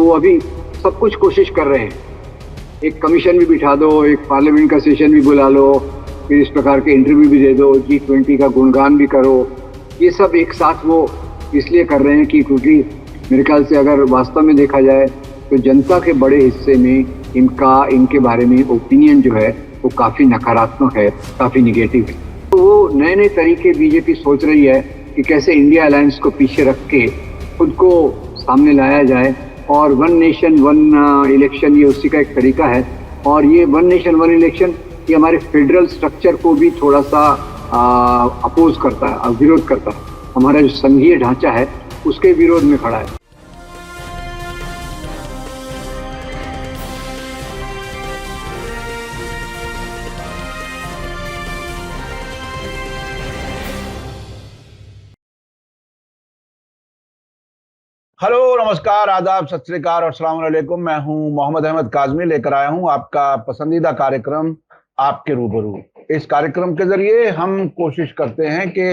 वो अभी सब कुछ कोशिश कर रहे हैं। एक कमीशन भी बिठा दो, एक पार्लियामेंट का सेशन भी बुला लो, फिर इस प्रकार के इंटरव्यू भी दे दो, G20 का गुणगान भी करो। ये सब एक साथ वो इसलिए कर रहे हैं कि क्योंकि मेरे ख्याल से अगर वास्तव में देखा जाए तो जनता के बड़े हिस्से में इनके बारे में ओपिनियन जो है वो काफ़ी नकारात्मक है, काफ़ी निगेटिव है। तो वो नए नए तरीके बीजेपी सोच रही है कि कैसे इंडिया अलायंस को पीछे रख के खुद को सामने लाया जाए, और वन नेशन वन इलेक्शन ये उसी का एक तरीका है। और ये वन नेशन वन इलेक्शन ये हमारे फेडरल स्ट्रक्चर को भी थोड़ा सा अपोज करता है, विरोध करता है। हमारा जो संघीय ढांचा है उसके विरोध में खड़ा है। हेलो, नमस्कार, आदाब, सत श्री अकाल और अस्सलाम वालेकुम। मैं हूं मोहम्मद अहमद काज़मी, लेकर आया हूं आपका पसंदीदा कार्यक्रम आपके रूबरू। इस कार्यक्रम के जरिए हम कोशिश करते हैं कि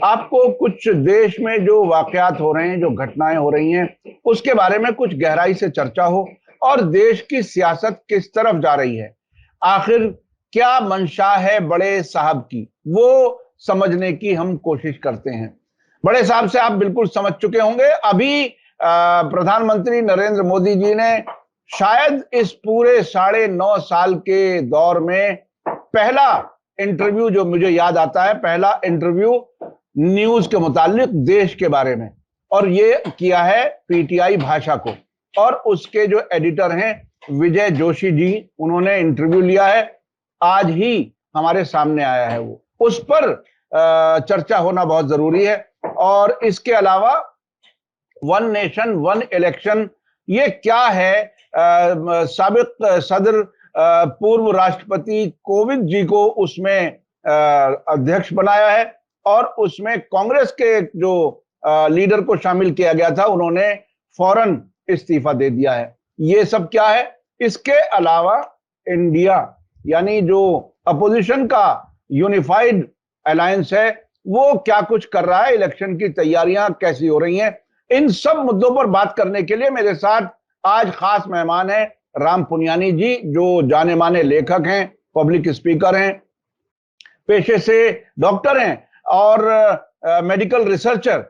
आपको कुछ देश में जो वाकयात हो रहे हैं, जो घटनाएं हो रही हैं, उसके बारे में कुछ गहराई से चर्चा हो और देश की सियासत किस तरफ जा रही है, आखिर क्या मंशा है बड़े साहब की, वो समझने की हम कोशिश करते हैं। बड़े साहब से आप बिल्कुल समझ चुके होंगे। अभी प्रधानमंत्री नरेंद्र मोदी जी ने शायद इस पूरे 9.5 साल के दौर में पहला इंटरव्यू, जो मुझे याद आता है, पहला इंटरव्यू न्यूज के मुतालिक देश के बारे में, और ये किया है पीटीआई भाषा को, और उसके जो एडिटर हैं विजय जोशी जी, उन्होंने इंटरव्यू लिया है। आज ही हमारे सामने आया है वो, उस पर चर्चा होना बहुत जरूरी है। और इसके अलावा वन नेशन वन इलेक्शन ये क्या है, साबिक सदर पूर्व राष्ट्रपति कोविंद जी को उसमें अध्यक्ष बनाया है, और उसमें कांग्रेस के जो लीडर को शामिल किया गया था, उन्होंने फौरन इस्तीफा दे दिया है। ये सब क्या है? इसके अलावा इंडिया, यानी जो अपोजिशन का यूनिफाइड अलायंस है, वो क्या कुछ कर रहा है, इलेक्शन की तैयारियां कैसी हो रही हैं, इन सब मुद्दों पर बात करने के लिए मेरे साथ आज खास मेहमान हैं राम पुनियानी जी, जो जाने माने लेखक हैं, पब्लिक स्पीकर हैं, पेशे से डॉक्टर हैं और मेडिकल रिसर्चर।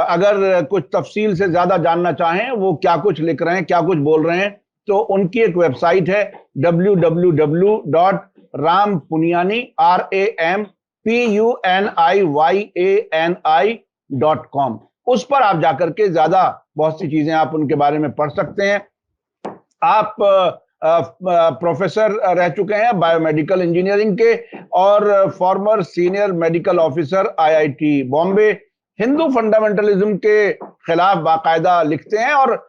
अगर कुछ तफसील से ज्यादा जानना चाहें, वो क्या कुछ लिख रहे हैं, क्या कुछ बोल रहे हैं, तो उनकी एक वेबसाइट है www.rampuniani.com। उस पर आप जाकर के ज्यादा बहुत सी चीजें आप उनके बारे में पढ़ सकते हैं। आप प्रोफेसर रह चुके हैं बायोमेडिकल इंजीनियरिंग के, और farmer senior medical officer IIT Bombay. Hindu fundamentalism के खिलाफ बाकायदा लिखते हैं, और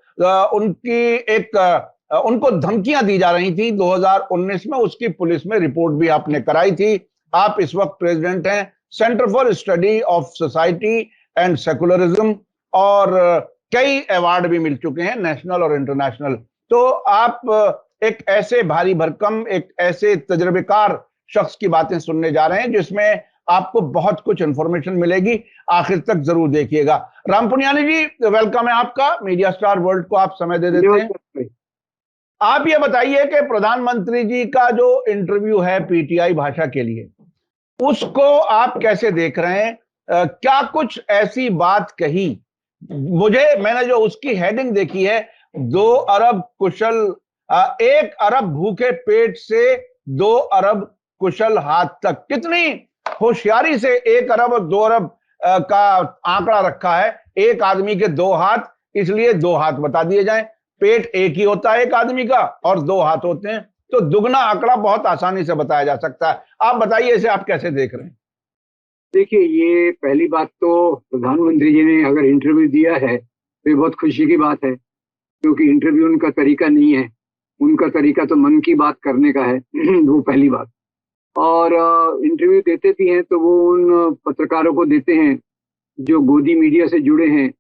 उनको धमकियां दी जा रही थी 2019 में, उसकी पुलिस में रिपोर्ट भी आपने कराई थी। आप इस वक्त प्रेसिडेंट हैं centre for study of society and secularism, और कई अवार्ड भी मिल चुके हैं, नेशनल और इंटरनेशनल। तो आप एक ऐसे भारी भरकम, एक ऐसे तजर्बेकार शख्स की बातें सुनने जा रहे हैं जिसमें आपको बहुत कुछ इंफॉर्मेशन मिलेगी। आखिर तक जरूर देखिएगा। राम पुनियानी जी, वेलकम है आपका मीडिया स्टार वर्ल्ड को, आप समय दे देते हैं। आप ये बताइए कि प्रधानमंत्री जी का जो इंटरव्यू है पीटीआई भाषा के लिए, उसको आप कैसे देख रहे हैं? क्या कुछ ऐसी बात कही? मैंने जो उसकी हेडिंग देखी है, 2 अरब कुशल, 1 अरब भूखे पेट से 2 अरब कुशल हाथ तक। कितनी होशियारी से 1 अरब और 2 अरब का आंकड़ा रखा है। एक आदमी के 2 हाथ, इसलिए 2 हाथ बता दिए जाएं। पेट एक ही होता है एक आदमी का, और 2 हाथ होते हैं, तो दुगना आंकड़ा बहुत आसानी से बताया जा सकता है। आप बताइए, इसे आप कैसे देख रहे हैं? देखिए, ये पहली बात तो प्रधानमंत्री जी ने अगर इंटरव्यू दिया है तो ये बहुत खुशी की बात है, क्योंकि इंटरव्यू उनका तरीका नहीं है। उनका तरीका तो मन की बात करने का है वो पहली बात। और इंटरव्यू देते भी हैं तो वो उन पत्रकारों को देते हैं जो गोदी मीडिया से जुड़े हैं,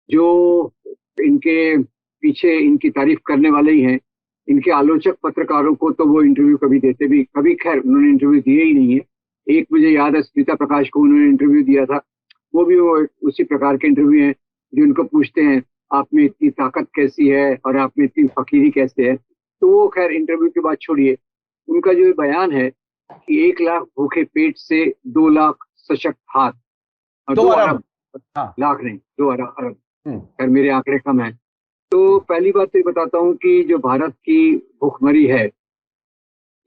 जो इनके पीछे इनकी तारीफ करने वाले ही हैं। इनके आलोचक पत्रकारों को तो वो इंटरव्यू कभी खैर उन्होंने इंटरव्यू दिए ही नहीं है। एक मुझे याद है, स्मिता प्रकाश को उन्होंने इंटरव्यू दिया था, वो भी उसी प्रकार के इंटरव्यू हैं। जो उनको पूछते हैं आप में इतनी ताकत कैसी है और आप में इतनी फकीरी कैसे है, तो वो खैर इंटरव्यू के बाद छोड़िए, उनका जो ये बयान है कि 1 लाख भूखे पेट से 2 लाख सशक्त हाथ, और 2 अरब। 2 अरब, हाँ। लाख नहीं, 2 अरब। हम्म। खैर मेरे आंकड़े कम है। तो पहली बात तो ये बताता हूँ कि जो भारत की भुखमरी है,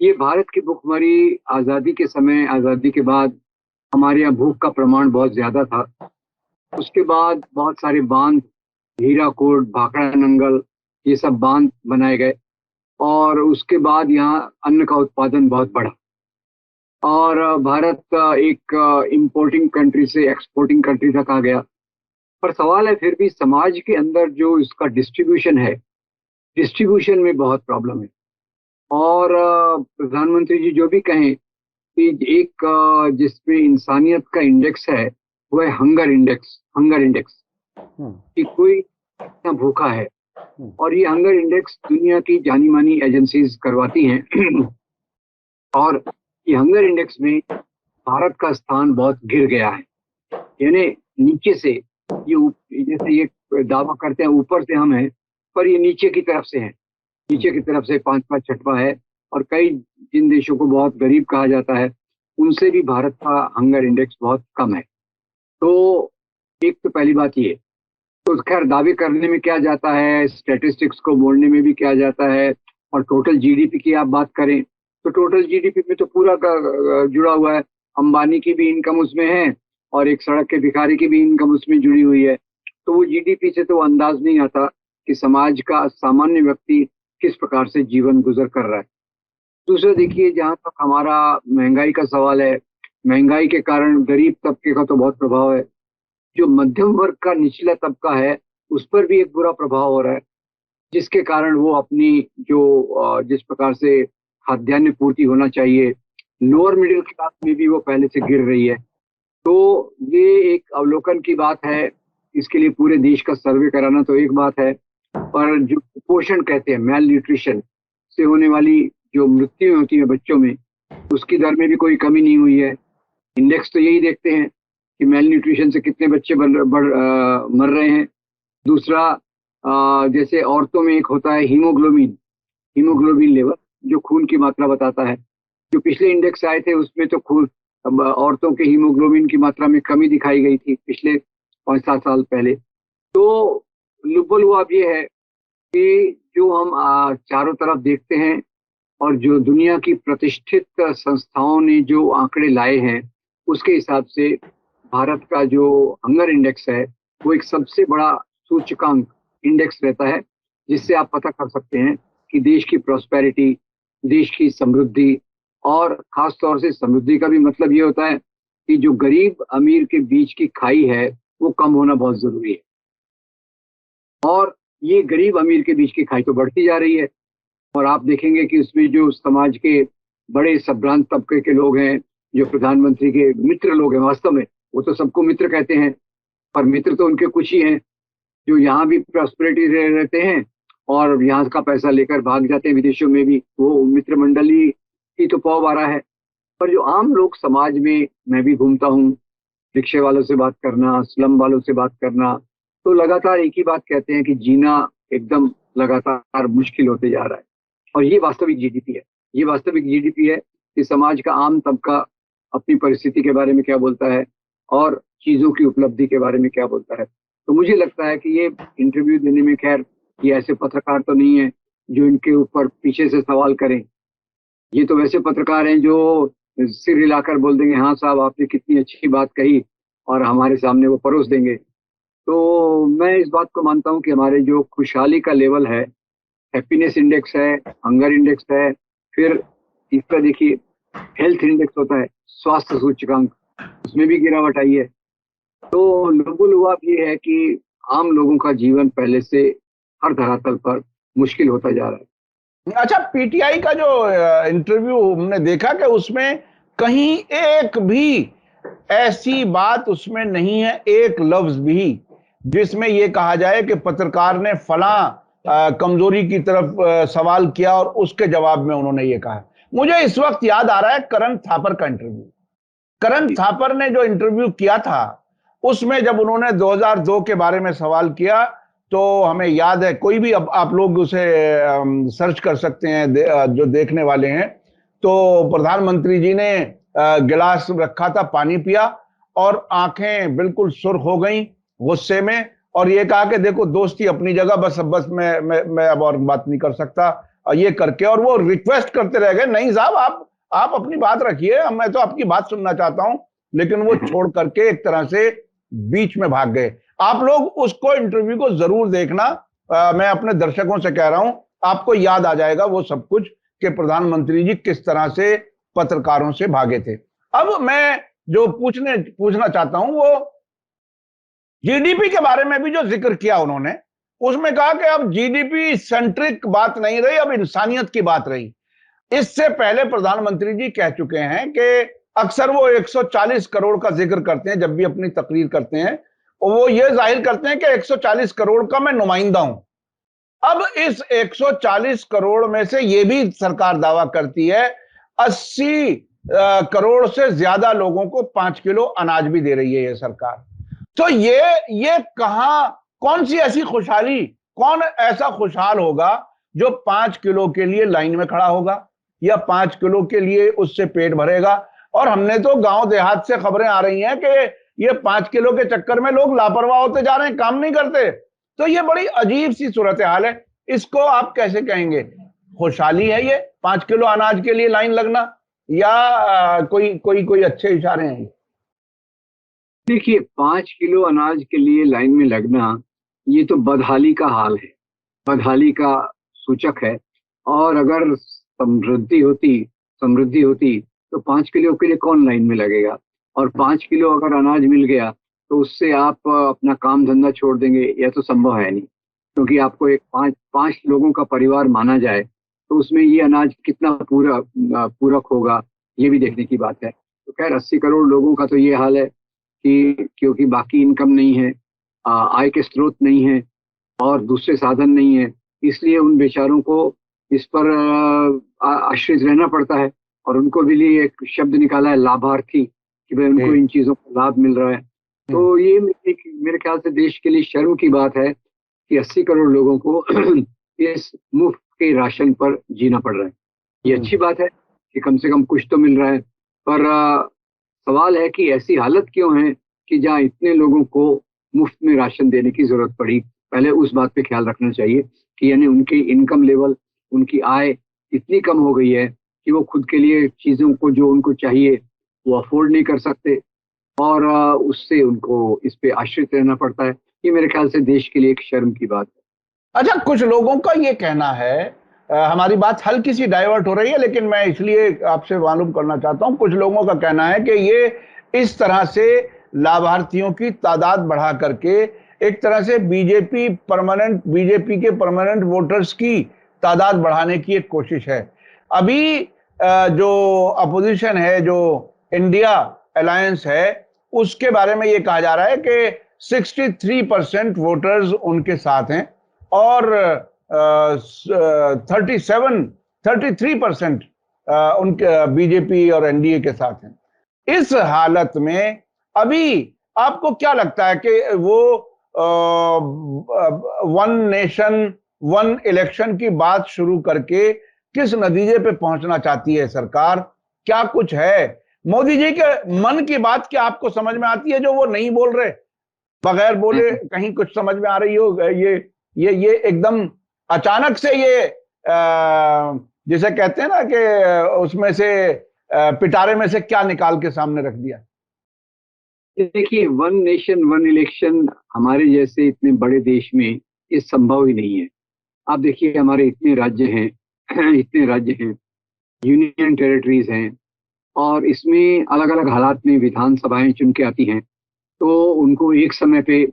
ये भारत की भुखमरी आज़ादी के समय, आज़ादी के बाद हमारे यहाँ भूख का प्रमाण बहुत ज्यादा था। उसके बाद बहुत सारे बांध, हीराकोट, भाखड़ा नंगल, ये सब बांध बनाए गए, और उसके बाद यहाँ अन्न का उत्पादन बहुत बढ़ा, और भारत एक इंपोर्टिंग कंट्री से एक्सपोर्टिंग कंट्री तक आ गया। पर सवाल है फिर भी समाज के अंदर जो इसका डिस्ट्रीब्यूशन है, डिस्ट्रीब्यूशन में बहुत प्रॉब्लम है। और प्रधानमंत्री जी जो भी कहें कि एक जिसमें इंसानियत का इंडेक्स है, वो है हंगर इंडेक्स। हंगर इंडेक्स हम्म। कि कोई कितना भूखा है, हम्म। और ये हंगर इंडेक्स दुनिया की जानी मानी एजेंसीज करवाती हैं। और ये हंगर इंडेक्स में भारत का स्थान बहुत गिर गया है, यानी नीचे से, जैसे ये दावा करते हैं ऊपर से हम हैं, पर ये नीचे की तरफ से है, नीचे की तरफ से 5वां 6वां है। और कई जिन देशों को बहुत गरीब कहा जाता है, उनसे भी भारत का हंगर इंडेक्स बहुत कम है। तो एक तो पहली बात ये, तो खैर दावे करने में क्या जाता है, स्टैटिस्टिक्स को बोलने में भी क्या जाता है। और टोटल जीडीपी की आप बात करें तो टोटल जीडीपी में तो पूरा का जुड़ा हुआ है, अंबानी की भी इनकम उसमें है, और एक सड़क के भिखारी की भी इनकम उसमें जुड़ी हुई है। तो वो जीडीपी से तो अंदाज नहीं आता कि समाज का सामान्य व्यक्ति किस प्रकार से जीवन गुजर कर रहा है। दूसरा देखिए, जहाँ तक हमारा महंगाई का सवाल है, महंगाई के कारण गरीब तबके का तो बहुत प्रभाव है, जो मध्यम वर्ग का निचला तबका है उस पर भी एक बुरा प्रभाव हो रहा है, जिसके कारण वो अपनी जो जिस प्रकार से खाद्यान्न पूर्ति होना चाहिए, लोअर मिडिल क्लास में भी वो पहले से गिर रही है। तो ये एक अवलोकन की बात है। इसके लिए पूरे देश का सर्वे कराना तो एक बात है, पर जो कुपोषण कहते हैं, मेल न्यूट्रिशन से होने वाली जो मृत्यु होती है बच्चों में, उसकी दर में भी कोई कमी नहीं हुई है। इंडेक्स तो यही देखते हैं कि मेल न्यूट्रिशन से कितने बच्चे मर रहे हैं। दूसरा, जैसे औरतों में एक होता है हीमोग्लोबिन, हीमोग्लोबिन लेवल, जो खून की मात्रा बताता है। जो पिछले इंडेक्स आए थे उसमें तो खून, औरतों के हीमोग्लोबिन की मात्रा में कमी दिखाई गई थी पिछले 5-7 साल पहले। तो लुबल हुआ अब ये है कि जो हम चारों तरफ देखते हैं, और जो दुनिया की प्रतिष्ठित संस्थाओं ने जो आंकड़े लाए हैं, उसके हिसाब से भारत का जो हंगर इंडेक्स है वो एक सबसे बड़ा सूचकांक इंडेक्स रहता है, जिससे आप पता कर सकते हैं कि देश की प्रॉस्पेरिटी, देश की समृद्धि, और खास तौर से समृद्धि का भी मतलब ये होता है कि जो गरीब अमीर के बीच की खाई है वो कम होना बहुत जरूरी है। और ये गरीब अमीर के बीच की खाई तो बढ़ती जा रही है, और आप देखेंगे कि उसमें जो समाज के बड़े संभ्रांत तबके के लोग हैं, जो प्रधानमंत्री के मित्र लोग हैं, वास्तव में वो तो सबको मित्र कहते हैं, पर मित्र तो उनके कुछ ही हैं, जो यहाँ भी प्रॉस्पेरिटी रहते हैं और यहाँ का पैसा लेकर भाग जाते हैं विदेशों में भी, वो मित्र मंडली की तो पौबारा है। पर जो आम लोग समाज में, मैं भी घूमता हूँ, रिक्शे वालों से बात करना, स्लम वालों से बात करना, तो लगातार एक ही बात कहते हैं कि जीना एकदम लगातार मुश्किल होते जा रहा है। और ये वास्तविक जीडीपी है, ये वास्तविक जीडीपी है कि समाज का आम तबका अपनी परिस्थिति के बारे में क्या बोलता है और चीजों की उपलब्धि के बारे में क्या बोलता है। तो मुझे लगता है कि ये इंटरव्यू देने में, खैर ये ऐसे पत्रकार तो नहीं है जो इनके ऊपर पीछे से सवाल करें। ये तो वैसे पत्रकार हैं जो सिर हिलाकर बोल देंगे हाँ साहब आपने कितनी अच्छी बात कही, और हमारे सामने वो परोस देंगे। तो मैं इस बात को मानता हूँ कि हमारे जो खुशहाली का लेवल है, हैप्पीनेस इंडेक्स है, हंगर इंडेक्स है, फिर तीसरा देखिए हेल्थ इंडेक्स होता है, स्वास्थ्य सूचकांक, उसमें भी गिरावट आई है। तो लघु लुआब ये है कि आम लोगों का जीवन पहले से हर धरातल पर मुश्किल होता जा रहा है। अच्छा, पीटीआई का जो इंटरव्यू हमने देखा कि उसमें कहीं एक भी ऐसी बात उसमें नहीं है, एक लफ्ज भी जिसमें यह कहा जाए कि पत्रकार ने फला कमजोरी की तरफ सवाल किया और उसके जवाब में उन्होंने ये कहा। मुझे इस वक्त याद आ रहा है करण थापर का इंटरव्यू। करण थापर ने जो इंटरव्यू किया था उसमें जब उन्होंने 2002 के बारे में सवाल किया तो हमें याद है, कोई भी अब आप लोग उसे सर्च कर सकते हैं, जो देखने वाले हैं, तो प्रधानमंत्री जी ने गिलास रखा था, पानी पिया और आंखें बिल्कुल सुर्ख हो गईं गुस्से में, और ये कहा कि देखो दोस्ती अपनी जगह, बस मैं अब और बात नहीं कर सकता, ये करके, और वो रिक्वेस्ट करते रह गए, नहीं साहब आप अपनी बात रखिए, मैं तो आपकी बात सुनना चाहता हूं, लेकिन वो छोड़ करके एक तरह से बीच में भाग गए। आप लोग उसको, इंटरव्यू को जरूर देखना। मैं अपने दर्शकों से कह रहा हूं, आपको याद आ जाएगा वो सब कुछ कि प्रधानमंत्री जी किस तरह से पत्रकारों से भागे थे। अब मैं जो पूछना चाहता हूं वो जीडीपी के बारे में भी जो जिक्र किया उन्होंने, उसमें कहा कि अब जीडीपी सेंट्रिक बात नहीं रही, अब इंसानियत की बात रही। इससे पहले प्रधानमंत्री जी कह चुके हैं कि अक्सर वो 140 करोड़ का जिक्र करते हैं जब भी अपनी तकरीर करते हैं, और वो ये जाहिर करते हैं कि 140 करोड़ का मैं नुमाइंदा हूं। अब इस 140 करोड़ में से ये भी सरकार दावा करती है 80 करोड़ से ज्यादा लोगों को 5 किलो अनाज भी दे रही है ये सरकार। तो ये कहां, कौन सी ऐसी खुशहाली, कौन ऐसा खुशहाल होगा जो 5 किलो के लिए लाइन में खड़ा होगा या 5 किलो के लिए उससे पेट भरेगा? और हमने तो गांव देहात से खबरें आ रही हैं कि ये 5 किलो के चक्कर में लोग लापरवाह होते जा रहे हैं, काम नहीं करते। तो ये बड़ी अजीब सी सूरत हाल है। इसको आप कैसे कहेंगे? खुशहाली है ये 5 किलो अनाज के लिए लाइन लगना, या कोई अच्छे इशारे हैं? देखिए, 5 किलो अनाज के लिए लाइन में लगना, ये तो बदहाली का हाल है, बदहाली का सूचक है। और अगर समृद्धि होती तो 5 किलो के लिए कौन लाइन में लगेगा? और 5 किलो अगर अनाज मिल गया तो उससे आप अपना काम धंधा छोड़ देंगे, यह तो संभव है नहीं। क्योंकि आपको एक पांच पांच लोगों का परिवार माना जाए तो उसमें ये अनाज कितना पूरक होगा, ये भी देखने की बात है। तो खैर, 80 करोड़ लोगों का तो ये हाल है कि क्योंकि बाकी इनकम नहीं है, आय के स्रोत नहीं है और दूसरे साधन नहीं है, इसलिए उन बेचारों को इस पर आश्रित रहना पड़ता है। और उनको भी लिए एक शब्द निकाला है, लाभार्थी, कि भाई उनको इन चीजों का लाभ मिल रहा है। तो ये मेरे ख्याल से देश के लिए शर्म की बात है कि 80 करोड़ लोगों को इस मुफ्त के राशन पर जीना पड़ रहा है। ये अच्छी बात है कि कम से कम कुछ तो मिल रहा है, पर सवाल है कि ऐसी हालत क्यों है कि जहाँ इतने लोगों को मुफ्त में राशन देने की जरूरत पड़ी। पहले उस बात पे ख्याल रखना चाहिए कि यानी उनकी इनकम लेवल, उनकी आय इतनी कम हो गई है कि वो खुद के लिए चीजों को जो उनको चाहिए वो अफोर्ड नहीं कर सकते, और उससे उनको इस पे आश्रित रहना पड़ता है। ये मेरे ख्याल से देश के लिए एक शर्म की बात है। अच्छा, कुछ लोगों का ये कहना है, हमारी बात हल्की सी डाइवर्ट हो रही है लेकिन मैं इसलिए आपसे मालूम करना चाहता हूं, कुछ लोगों का कहना है कि ये इस तरह से लाभार्थियों की तादाद बढ़ा करके एक तरह से बीजेपी के परमानेंट वोटर्स की तादाद बढ़ाने की एक कोशिश है। अभी जो अपोजिशन है, जो इंडिया अलायंस है, उसके बारे में ये कहा जा रहा है कि 63% वोटर्स उनके साथ हैं और 33% उनके बीजेपी और एनडीए के साथ हैं। इस हालत में अभी आपको क्या लगता है कि वो वन नेशन वन इलेक्शन की बात शुरू करके किस नतीजे पे पहुंचना चाहती है सरकार? क्या कुछ है मोदी जी के मन की बात क्या आपको समझ में आती है जो वो नहीं बोल रहे, बगैर बोले कहीं कुछ समझ में आ रही हो? ये एकदम अचानक से ये जिसे कहते हैं ना कि उसमें से पिटारे में से क्या निकाल के सामने रख दिया? देखिए, वन नेशन वन इलेक्शन हमारे जैसे इतने बड़े देश में ये संभव ही नहीं है। आप देखिए, हमारे इतने राज्य हैं इतने राज्य हैं, यूनियन टेरिटरीज हैं, और इसमें अलग अलग हालात में विधानसभाएं चुन के आती हैं। तो उनको एक समय पे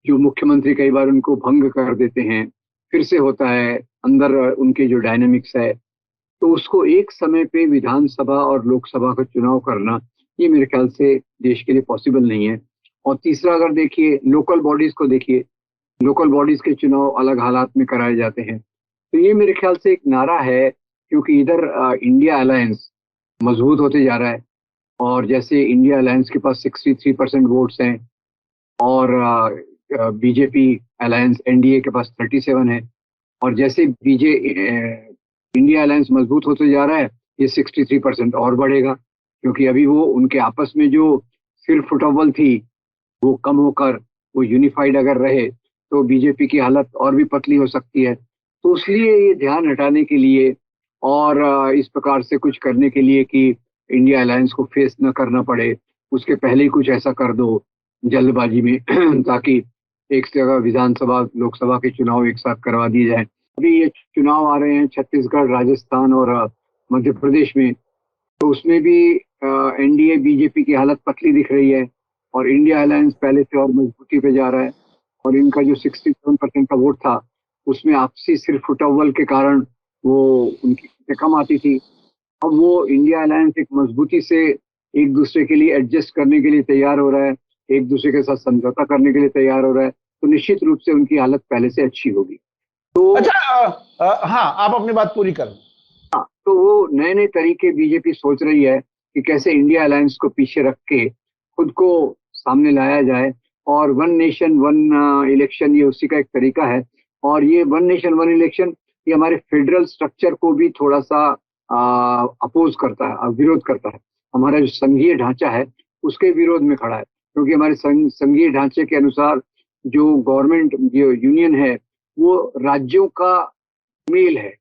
जो मुख्यमंत्री कई बार उनको भंग कर देते हैं, फिर से होता है अंदर उनके जो डायनेमिक्स है, तो उसको एक समय पे विधानसभा और लोकसभा का चुनाव करना, ये मेरे ख्याल से देश के लिए पॉसिबल नहीं है। और तीसरा, अगर देखिए लोकल बॉडीज को देखिए, लोकल बॉडीज के चुनाव अलग हालात में कराए जाते हैं। तो ये मेरे ख्याल से एक नारा है, क्योंकि इधर इंडिया अलायंस मजबूत होते जा रहा है, और जैसे इंडिया अलायंस के पास 63% वोट्स हैं, और बीजेपी अलायंस एनडीए के पास 37 है। और जैसे इंडिया अलायंस मजबूत होते जा रहा है, ये 63% और बढ़ेगा, क्योंकि अभी वो उनके आपस में जो सिर फुटबॉल थी वो कम होकर वो यूनिफाइड अगर रहे तो बीजेपी की हालत और भी पतली हो सकती है। तो इसलिए ये ध्यान हटाने के लिए और इस प्रकार से कुछ करने के लिए कि इंडिया अलायंस को फेस न करना पड़े, उसके पहले ही कुछ ऐसा कर दो जल्दबाजी में ताकि एक जगह विधानसभा लोकसभा के चुनाव एक साथ करवा दिए जाए। अभी ये चुनाव आ रहे हैं छत्तीसगढ़, राजस्थान और मध्य प्रदेश में, तो उसमें भी एनडीए बीजेपी की हालत पतली दिख रही है और इंडिया अलायंस पहले से और मजबूती पे जा रहा है। और इनका जो 67% का वोट था उसमें आपसी सिर्फ फुटअव्वल के कारण वो उनकी सीटें कम आती थी। अब वो इंडिया अलायंस एक मजबूती से एक दूसरे के लिए एडजस्ट करने के लिए तैयार हो रहा है, एक दूसरे के साथ समझौता करने के लिए तैयार हो रहा है, तो निश्चित रूप से उनकी हालत पहले से अच्छी होगी। तो अच्छा, हाँ, आप अपनी बात पूरी करें। हाँ, तो वो नए नए तरीके बीजेपी सोच रही है कि कैसे इंडिया अलायंस को पीछे रख के खुद को सामने लाया जाए। और वन नेशन वन इलेक्शन ये उसी का एक तरीका है। और ये वन नेशन वन इलेक्शन ये हमारे फेडरल स्ट्रक्चर को भी थोड़ा सा अपोज करता है, विरोध करता है। हमारा जो संघीय ढांचा है उसके विरोध में खड़ा है, क्योंकि हमारे संघीय ढांचे के अनुसार जो गवर्नमेंट जो यूनियन है वो राज्यों का मेल है।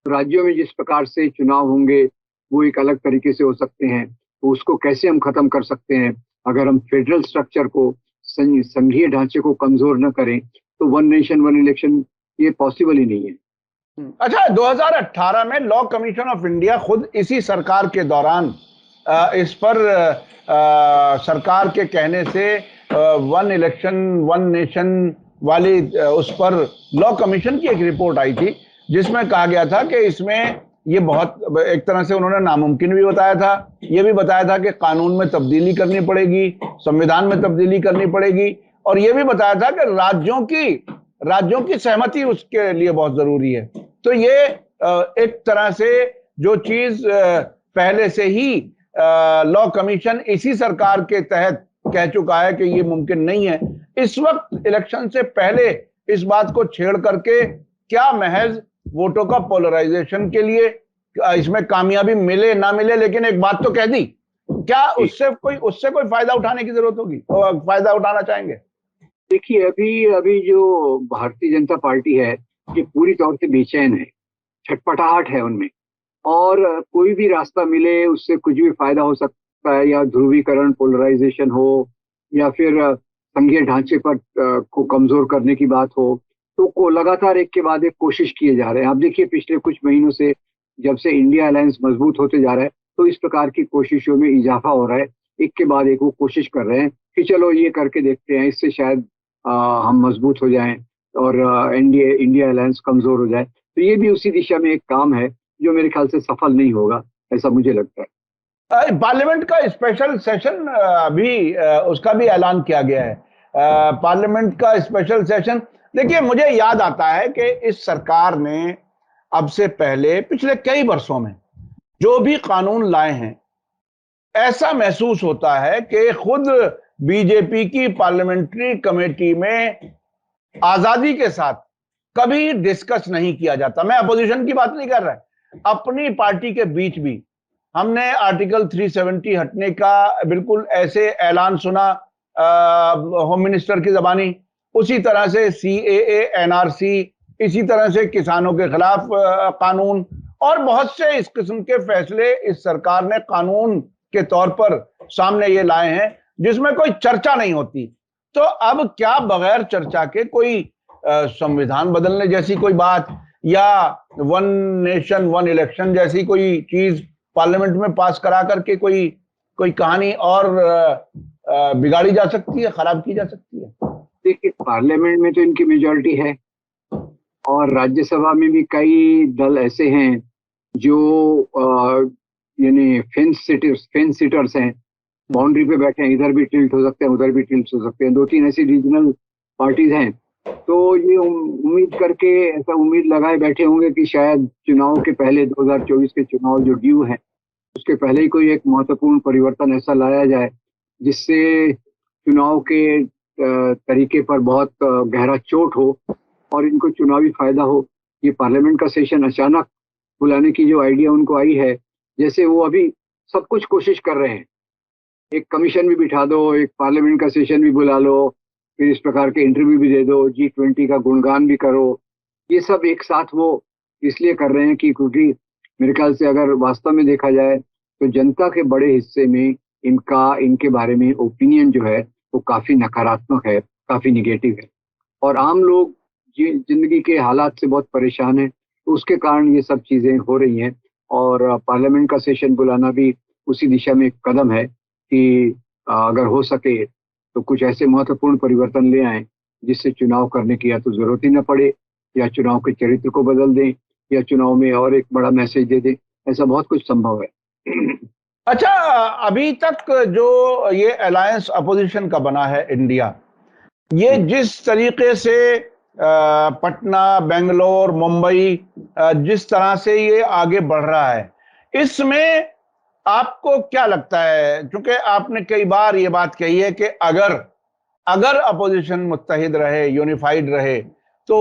राज्यों में जिस प्रकार से चुनाव होंगे वो एक अलग तरीके से हो सकते हैं, तो उसको कैसे हम खत्म कर सकते हैं अगर हम फेडरल स्ट्रक्चर को संघीय ढांचे को कमजोर न करें, तो वन नेशन वन इलेक्शन ये पॉसिबल ही नहीं है। अच्छा, 2018 में लॉ कमीशन ऑफ इंडिया खुद इसी सरकार के दौरान इस पर सरकार के कहने से वन इलेक्शन वन नेशन वाली उस पर लॉ कमीशन की एक रिपोर्ट आई थी जिसमें कहा गया था कि इसमें ये बहुत एक तरह से उन्होंने नामुमकिन भी बताया था, ये भी बताया था कि कानून में तब्दीली करनी पड़ेगी, संविधान में तब्दीली करनी पड़ेगी, और ये भी बताया था कि राज्यों की सहमति उसके लिए बहुत जरूरी है। तो ये एक तरह से जो चीज पहले से ही लॉ कमीशन इसी सरकार के तहत कह चुका है कि ये मुमकिन नहीं है, इस वक्त इलेक्शन से पहले इस बात को छेड़ करके क्या महज वोटों का पोलराइजेशन के लिए इसमें कामयाबी मिले ना मिले, लेकिन एक बात तो कह दी, क्या उससे कोई फायदा उठाने की जरूरत होगी, फायदा उठाना चाहेंगे? देखिए, अभी जो भारतीय जनता पार्टी है ये पूरी तौर से बेचैन है, छटपटाहट है उनमें, और कोई भी रास्ता मिले उससे कुछ भी फायदा हो सकता है, या ध्रुवीकरण पोलराइजेशन हो या फिर संघीय ढांचे पर को कमजोर करने की बात हो, तो को लगातार एक के बाद एक कोशिश किए जा रहे हैं। आप देखिए पिछले कुछ महीनों से जब से इंडिया अलायंस मजबूत होते जा रहा है तो इस प्रकार की कोशिशों में इजाफा हो रहा है। एक के बाद एक वो कोशिश कर रहे हैं कि चलो ये करके देखते हैं, इससे शायद हम मजबूत हो जाएं और इंडिया अलायंस कमजोर हो जाए। तो ये भी उसी दिशा में एक काम है जो मेरे ख्याल से सफल नहीं होगा, ऐसा मुझे लगता है। पार्लियामेंट का स्पेशल सेशन भी उसका भी ऐलान किया गया है। पार्लियामेंट का स्पेशल सेशन, देखिए मुझे याद आता है कि इस सरकार ने अब से पहले पिछले कई वर्षों में जो भी कानून लाए हैं, ऐसा महसूस होता है कि खुद बीजेपी की पार्लियामेंट्री कमेटी में आजादी के साथ कभी डिस्कस नहीं किया जाता। मैं अपोजिशन की बात नहीं कर रहा, अपनी पार्टी के बीच भी हमने आर्टिकल 370 हटने का बिल्कुल ऐसे ऐलान सुना होम मिनिस्टर की जबानी, उसी तरह से सीएए, एनआरसी, इसी तरह से किसानों के खिलाफ कानून और बहुत से इस किस्म के फैसले इस सरकार ने कानून के तौर पर सामने ये लाए हैं जिसमें कोई चर्चा नहीं होती। तो अब क्या बगैर चर्चा के कोई संविधान बदलने जैसी कोई बात या वन नेशन वन इलेक्शन जैसी कोई चीज पार्लियामेंट में पास करा करके कोई कहानी और बिगाड़ी जा सकती है, खराब की जा सकती है? देखिए, पार्लियामेंट में तो इनकी मेजॉरिटी है और राज्यसभा में भी कई दल ऐसे हैं जो यानी फेंस सिटर्स हैं, बाउंड्री पे बैठे हैं, इधर भी टिल्ट हो सकते हैं उधर भी टिल्ट हो सकते हैं। 2-3 ऐसी रीजनल पार्टीज हैं, तो ये उम्मीद करके ऐसा उम्मीद लगाए बैठे होंगे कि शायद चुनाव के पहले 2024 के चुनाव जो ड्यू है उसके पहले ही कोई एक महत्वपूर्ण परिवर्तन ऐसा लाया जाए जिससे चुनाव के तरीके पर बहुत गहरा चोट हो और इनको चुनावी फायदा हो। ये पार्लियामेंट का सेशन अचानक बुलाने की जो आइडिया उनको आई है, जैसे वो अभी सब कुछ कोशिश कर रहे हैं, एक कमीशन भी बिठा दो, एक पार्लियामेंट का सेशन भी बुला लो, फिर इस प्रकार के इंटरव्यू भी दे दो, G20 का गुणगान भी करो। ये सब एक साथ वो इसलिए कर रहे हैं कि क्योंकि मेरे ख्याल से अगर वास्तव में देखा जाए तो जनता के बड़े हिस्से में इनके बारे में ओपिनियन जो है वो काफी नकारात्मक है, काफी निगेटिव है। और आम लोग जिंदगी के हालात से बहुत परेशान हैं, तो उसके कारण ये सब चीजें हो रही हैं। और पार्लियामेंट का सेशन बुलाना भी उसी दिशा में एक कदम है कि अगर हो सके तो कुछ ऐसे महत्वपूर्ण परिवर्तन ले आए जिससे चुनाव करने की या तो जरूरत ही न पड़े, या चुनाव के चरित्र को बदल दें, या चुनाव में और एक बड़ा मैसेज दे दें। ऐसा बहुत कुछ संभव है। अच्छा, अभी तक जो ये अलायंस अपोजिशन का बना है इंडिया, ये जिस तरीके से पटना, बेंगलोर, मुंबई, जिस तरह से ये आगे बढ़ रहा है, इसमें आपको क्या लगता है? क्योंकि आपने कई बार ये बात कही है कि अगर अपोजिशन मुत्तहिद रहे, यूनिफाइड रहे, तो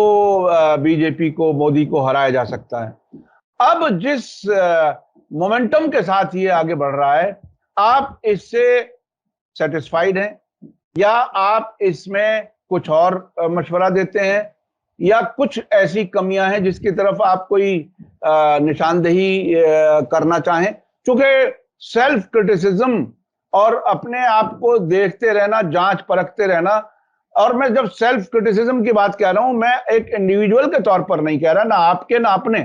बीजेपी को, मोदी को हराया जा सकता है। अब जिस मोमेंटम के साथ ये आगे बढ़ रहा है, आप इससे सेटिस्फाइड हैं या आप इसमें कुछ और मशवरा देते हैं, या कुछ ऐसी कमियां हैं जिसकी तरफ आप कोई निशानदेही करना चाहें? क्योंकि सेल्फ क्रिटिसिज्म और अपने आप को देखते रहना, जांच परखते रहना, और मैं जब सेल्फ क्रिटिसिज्म की बात कह रहा हूं, मैं एक इंडिविजुअल के तौर पर नहीं कह रहा, ना आपके ना अपने,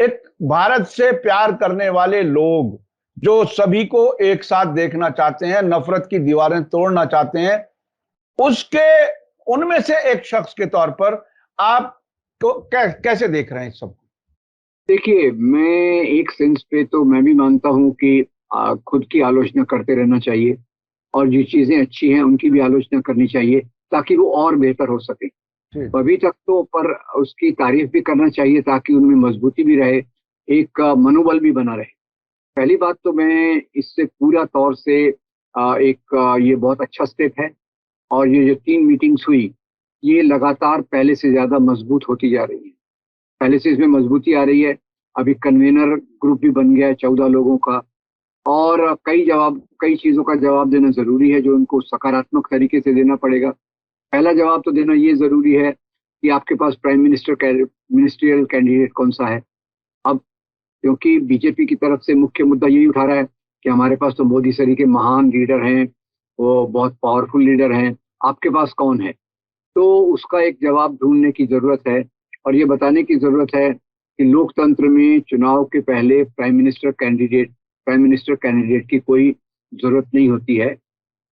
एक भारत से प्यार करने वाले लोग जो सभी को एक साथ देखना चाहते हैं, नफरत की दीवारें तोड़ना चाहते हैं, उसके उनमें से एक शख्स के तौर पर आप तो कैसे देख रहे हैं इस सब? देखिए, मैं एक सेंस पे तो मैं भी मानता हूँ कि खुद की आलोचना करते रहना चाहिए और जो चीजें अच्छी हैं उनकी भी आलोचना करनी चाहिए ताकि वो और बेहतर हो सके। अभी तक तो पर उसकी तारीफ भी करना चाहिए ताकि उनमें मजबूती भी रहे, एक मनोबल भी बना रहे। पहली बात तो मैं इससे पूरा तौर से ये बहुत अच्छा स्टेप है। और ये जो 3 मीटिंग्स हुई, ये लगातार पहले से ज्यादा मजबूत होती जा रही है। पहले से इसमें मजबूती आ रही है। अभी कन्वेनर ग्रुप भी बन गया है 14 लोगों का। और कई चीजों का जवाब देना जरूरी है जो उनको सकारात्मक तरीके से देना पड़ेगा। पहला जवाब तो देना ये जरूरी है कि आपके पास मिनिस्ट्रियल कैंडिडेट कौन सा है। अब क्योंकि बीजेपी की तरफ से मुख्य मुद्दा यही उठा रहा है कि हमारे पास तो मोदी सरी के महान लीडर हैं, वो बहुत पावरफुल लीडर हैं, आपके पास कौन है। तो उसका एक जवाब ढूंढने की जरूरत है और ये बताने की जरूरत है कि लोकतंत्र में चुनाव के पहले प्राइम मिनिस्टर कैंडिडेट की कोई जरूरत नहीं होती है।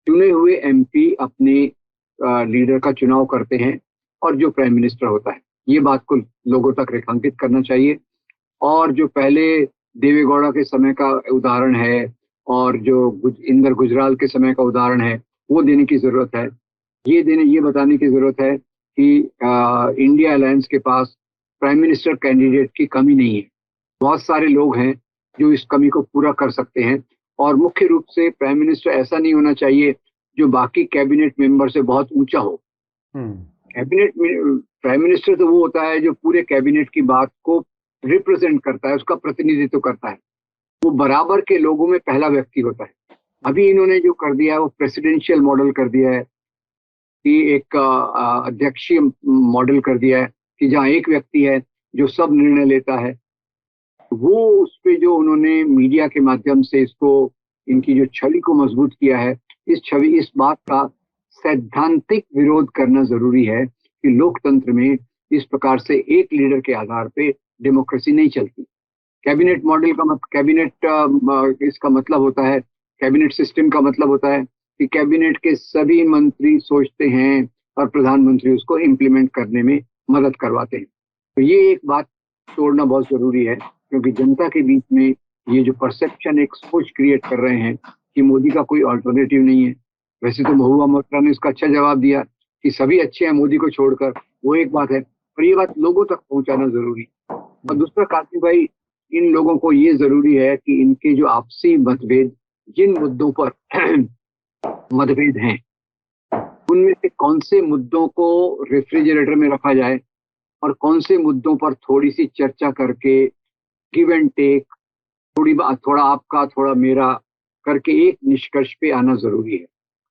चुने हुए MP अपने लीडर का चुनाव करते हैं और जो प्राइम मिनिस्टर होता है, ये बात को लोगों तक रेखांकित करना चाहिए। और जो पहले देवेगौड़ा के समय का उदाहरण है और जो इंदर गुजराल के समय का उदाहरण है, वो देने की जरूरत है। ये बताने की जरूरत है कि इंडिया अलायंस के पास प्राइम मिनिस्टर कैंडिडेट की कमी नहीं है। बहुत सारे लोग हैं जो इस कमी को पूरा कर सकते हैं। और मुख्य रूप से प्राइम मिनिस्टर ऐसा नहीं होना चाहिए जो बाकी कैबिनेट मेंबर से बहुत ऊंचा हो। प्राइम मिनिस्टर तो वो होता है जो पूरे कैबिनेट की बात को रिप्रेजेंट करता है, उसका प्रतिनिधित्व करता है। वो बराबर के लोगों में पहला व्यक्ति होता है। अभी इन्होंने जो कर दिया है वो प्रेसिडेंशियल मॉडल कर दिया है कि एक अध्यक्षीय मॉडल कर दिया है कि जहाँ एक व्यक्ति है जो सब निर्णय लेता है। वो उस पे जो उन्होंने मीडिया के माध्यम से इनकी जो छवि को मजबूत किया है, इस बात का सैद्धांतिक विरोध करना जरूरी है कि लोकतंत्र में इस प्रकार से एक लीडर के आधार पे डेमोक्रेसी नहीं चलती। कैबिनेट मॉडल का इसका मतलब होता है, कैबिनेट सिस्टम का मतलब होता है कि कैबिनेट के सभी मंत्री सोचते हैं और प्रधानमंत्री उसको इम्प्लीमेंट करने में मदद करवाते हैं। तो ये एक बात तोड़ना बहुत जरूरी है क्योंकि जनता के बीच में ये जो परसेप्शन एक सोच क्रिएट कर रहे हैं कि मोदी का कोई अल्टरनेटिव नहीं है। वैसे तो महुआ मोइत्रा ने इसका अच्छा जवाब दिया कि सभी अच्छे हैं मोदी को छोड़कर, वो एक बात है, पर ये बात लोगों तक पहुंचाना जरूरी है। और दूसरा, काशी भाई, इन लोगों को ये जरूरी है कि इनके जो आपसी मतभेद, जिन मुद्दों पर मतभेद हैं, उनमें से कौन से मुद्दों को रेफ्रिजरेटर में रखा जाए और कौन से मुद्दों पर थोड़ी सी चर्चा करके गिव एंड टेक, थोड़ा आपका थोड़ा मेरा करके एक निष्कर्ष पे आना जरूरी है।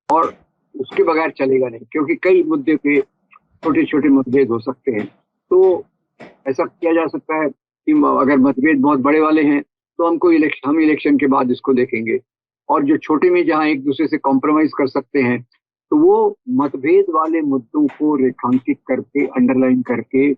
और उसके बगैर चलेगा नहीं, क्योंकि कई मुद्दे पे छोटे छोटे मतभेद हो सकते हैं। तो ऐसा किया जा सकता है कि अगर मतभेद बहुत बड़े वाले हैं तो हम इलेक्शन के बाद इसको देखेंगे, और जो छोटे में जहां एक दूसरे से कॉम्प्रोमाइज कर सकते हैं तो वो मतभेद वाले मुद्दों को रेखांकित करके, अंडरलाइन करके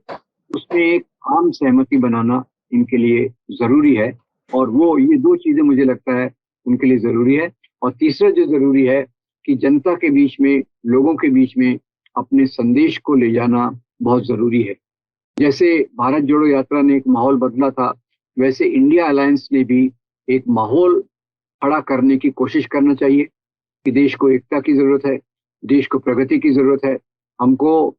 उसमें एक आम सहमति बनाना इनके लिए जरूरी है। और वो ये दो चीजें मुझे लगता है उनके लिए जरूरी है। और तीसरा जो जरूरी है कि जनता के बीच में, लोगों के बीच में अपने संदेश को ले जाना बहुत जरूरी है। जैसे भारत जोड़ो यात्रा ने एक माहौल बदला था, वैसे इंडिया अलायंस ने भी एक माहौल खड़ा करने की कोशिश करना चाहिए कि देश को एकता की जरूरत है, देश को प्रगति की जरूरत है। हमको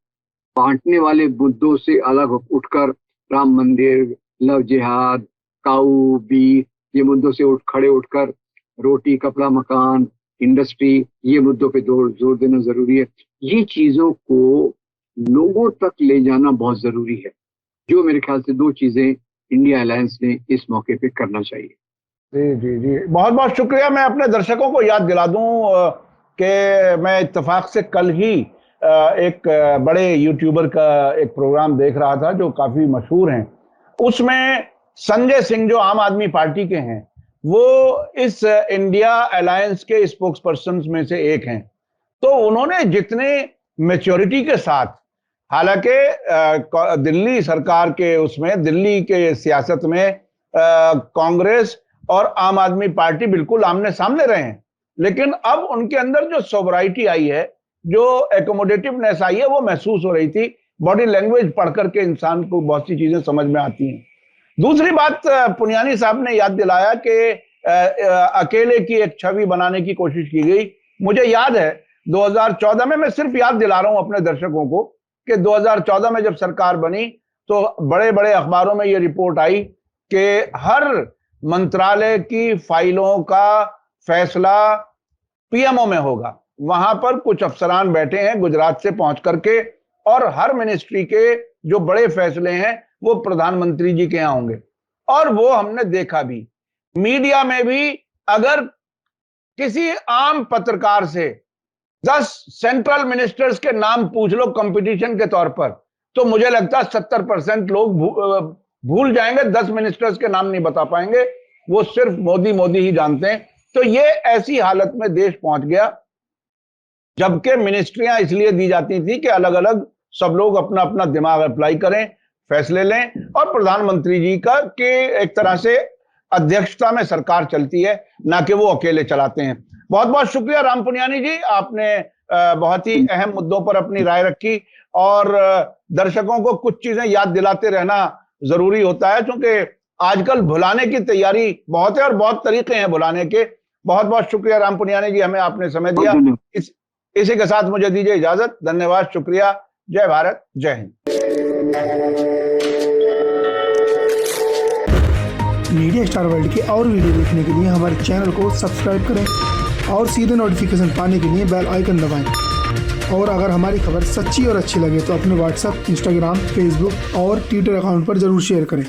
बांटने वाले मुद्दों से अलग उठकर राम मंदिर, लव जिहाद, काऊ, बीफ ये मुद्दों से खड़े उठकर रोटी, कपड़ा, मकान, इंडस्ट्री ये मुद्दों पे जोर देना जरूरी है। ये चीजों को लोगों तक ले जाना बहुत जरूरी है, जो मेरे ख्याल से दो चीजें इंडिया अलायंस ने इस मौके पे करना चाहिए। जी जी जी, बहुत बहुत शुक्रिया। मैं अपने दर्शकों को याद दिला दूं कि मैं इत्तेफाक से कल ही एक बड़े यूट्यूबर का एक प्रोग्राम देख रहा था जो काफी मशहूर हैं। उसमें संजय सिंह जो आम आदमी पार्टी के हैं, वो इस इंडिया अलायंस के स्पोक्स पर्सन में से एक हैं। तो उन्होंने जितने मैच्योरिटी के साथ, हालांकि दिल्ली सरकार के उसमें, दिल्ली के सियासत में कांग्रेस और आम आदमी पार्टी बिल्कुल आमने सामने रहे हैं, लेकिन अब उनके अंदर जो सोबराइटी आई है, जो एकोमोडेटिवनेस आई है, वो महसूस हो रही थी। बॉडी लैंग्वेज पढ़ करके इंसान को बहुत सी चीजें समझ में आती हैं। दूसरी बात, पुनियानी साहब ने याद दिलाया कि अकेले की एक छवि बनाने की कोशिश की गई। मुझे याद है 2014 में, मैं सिर्फ याद दिला रहा हूं अपने दर्शकों को कि 2014 में जब सरकार बनी तो बड़े बड़े अखबारों में यह रिपोर्ट आई कि हर मंत्रालय की फाइलों का फैसला पीएमओ में होगा। वहां पर कुछ अफसरान बैठे हैं गुजरात से पहुंच करके, और हर मिनिस्ट्री के जो बड़े फैसले हैं वो प्रधानमंत्री जी के यहां होंगे। और वो हमने देखा भी मीडिया में भी। अगर किसी आम पत्रकार से 10 सेंट्रल मिनिस्टर्स के नाम पूछ लो कंपटीशन के तौर पर, तो मुझे लगता है 70% लोग भूल जाएंगे, 10 मिनिस्टर्स के नाम नहीं बता पाएंगे, वो सिर्फ मोदी मोदी ही जानते हैं। तो ये ऐसी हालत में देश पहुंच गया, जबकि मिनिस्ट्रियां इसलिए दी जाती थी कि अलग अलग सब लोग अपना अपना दिमाग अप्लाई करें, फैसले लें, और प्रधानमंत्री जी का के एक तरह से अध्यक्षता में सरकार चलती है, ना कि वो अकेले चलाते हैं। बहुत बहुत शुक्रिया राम पुनियानी जी, आपने बहुत ही अहम मुद्दों पर अपनी राय रखी, और दर्शकों को कुछ चीजें याद दिलाते रहना जरूरी होता है, क्योंकि आजकल भुलाने की तैयारी बहुत है और बहुत तरीके हैं भुलाने के। बहुत बहुत शुक्रिया राम पुनियानी जी, हमें आपने समय दिया। इसी के साथ मुझे दीजिए इजाजत। धन्यवाद, शुक्रिया। जय भारत, जय हिंद। मीडिया स्टार वर्ल्ड के और वीडियो देखने के लिए हमारे चैनल को सब्सक्राइब करें और सीधे नोटिफिकेशन पाने के लिए बेल आइकन दबाएं। और अगर हमारी खबर सच्ची और अच्छी लगे तो अपने व्हाट्सएप, इंस्टाग्राम, फेसबुक और ट्विटर अकाउंट पर जरूर शेयर करें।